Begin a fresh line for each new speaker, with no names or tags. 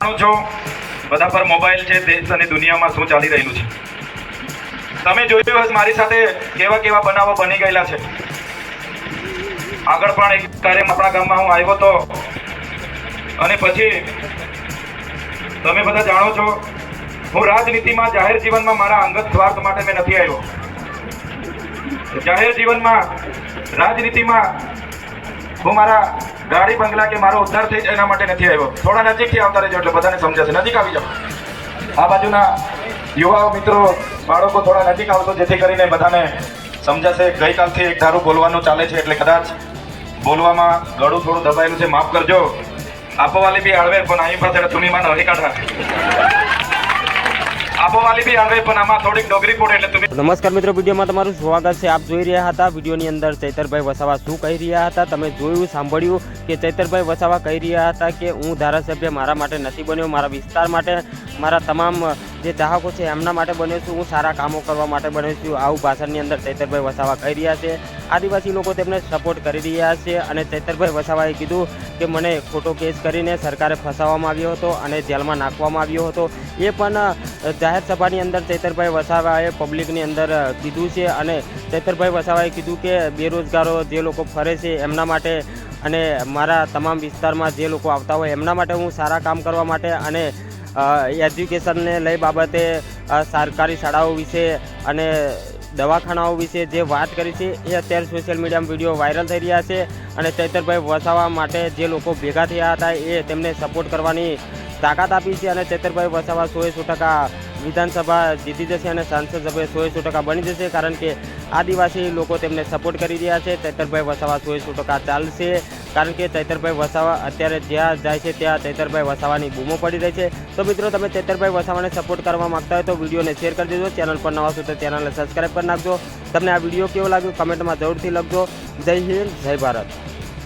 જાણો છો બધા પર મોબાઈલ છે, દેશ અને દુનિયામાં શું ચાલી રહ્યું છે. તમે જોયું હશે મારી સાથે કેવા કેવા બનાવો બની ગયેલા છે. આગળ પણ એક કાર્ય આપણા ગામમાં હું આવ્યો તો, અને પછી તમે બધા જાણો છો હું રાજનીતિમાં જાહેર જીવનમાં મારા અંગત સ્વાર્થ માટે મેં નથી આવ્યો. જાહેર જીવનમાં રાજનીતિમાં હું મારા ગાડી બંગલા કે મારો ઉદ્ધાર થઈ જાય એના માટે નથી આવ્યો. થોડા નજીકથી આવતા રહેજો એટલે બધાને સમજાશે. નજીક આવી જાઓ. આ બાજુના યુવાઓ મિત્રો બાળકો થોડા નજીક આવતો જેથી કરીને બધાને સમજાશે. ગઈકાલથી એક ધારું બોલવાનું ચાલે છે એટલે કદાચ બોલવામાં ગળું થોડું દબાયેલું છે, માફ કરજો. આપોવાલી બી આળવે પણ અહીં પાસે તુમીમાં નહી કાઢા. આપોવાલી બી આળવે પણ આમાં થોડીક ડોગરી પોડે એટલે તમે.
નમસ્કાર મિત્રો, વિડીયોમાં તમારું સ્વાગત છે. આપ જોઈ રહ્યા હતા વિડીયોની અંદર ચૈતરભાઈ વસાવા શું કહી રહ્યા હતા. તમે જોયું, સાંભળ્યું કે ચૈતરભાઈ વસાવા કહી રહ્યા હતા કે હું ધારાસભ્ય મારા માટે નથી બન્યો, મારા વિસ્તાર માટે, મારા તમામ જે ચાહકો છે એમના માટે બન્યો છું, હું સારા કામો કરવા માટે બન્યો છું. આવું ભાષણની અંદર ચૈતરભાઈ વસાવા કહી રહ્યા છે. આદિવાસી લોકો તેમને સપોર્ટ કરી રહ્યા છે અને ચૈતરભાઈ વસાવાએ કીધું કે મને ખોટો કેસ કરીને સરકારે ફસાવવામાં આવ્યો હતો અને જેલમાં નાખવામાં આવ્યો હતો. એ પણ જાહેર સભાની અંદર ચૈતરભાઈ વસાવાએ પબ્લિકની અંદર કીધું છે. અને ચૈતરભાઈ વસાવાએ કીધું કે બેરોજગારો જે લોકો ફરે છે એમના માટે અને મારા તમામ વિસ્તારમાં જે લોકો આવતા હોય એમના માટે હું સારા કામ કરવા માટે અને એજ્યુકેશનને લઈ બાબતે સરકારી શાળાઓ વિશે અને દવાખાનાઓ વિશે જે વાત કરી છે એ અત્યારે સોશિયલ મીડિયામાં વિડીયો વાયરલ થઈ રહ્યા છે. અને ચૈતરભાઈ વસાવા માટે જે લોકો ભેગા થયા હતા એ તેમને સપોર્ટ કરવાની તાકાત આપી છે. અને ચૈતરભાઈ વસાવા 100% વિધાનસભા જીતી જશે અને સાંસદ સભ્ય 100% બની જશે, કારણ કે આદિવાસી લોકો તેમને સપોર્ટ કરી રહ્યા છે. ચૈતરભાઈ વસાવા 100% ચાલશે, કારણ કે ચૈતરભાઈ વસાવા અત્યારે જ્યાં જાય છે ત્યાં ચૈતરભાઈ વસાવાની બૂમો પડી રહી છે. તો મિત્રો, તમે ચૈતરભાઈ વસાવાને સપોર્ટ કરવા માગતા હોય તો વિડીયોને શેર કરી દેજો. ચેનલ પર નવા છો તો ચેનલને સબસ્ક્રાઈબ કરી નાખજો. તમને આ વિડીયો કેવો લાગ્યો કમેન્ટમાં જરૂરથી લખજો. જય હિન્દ, જય ભારત.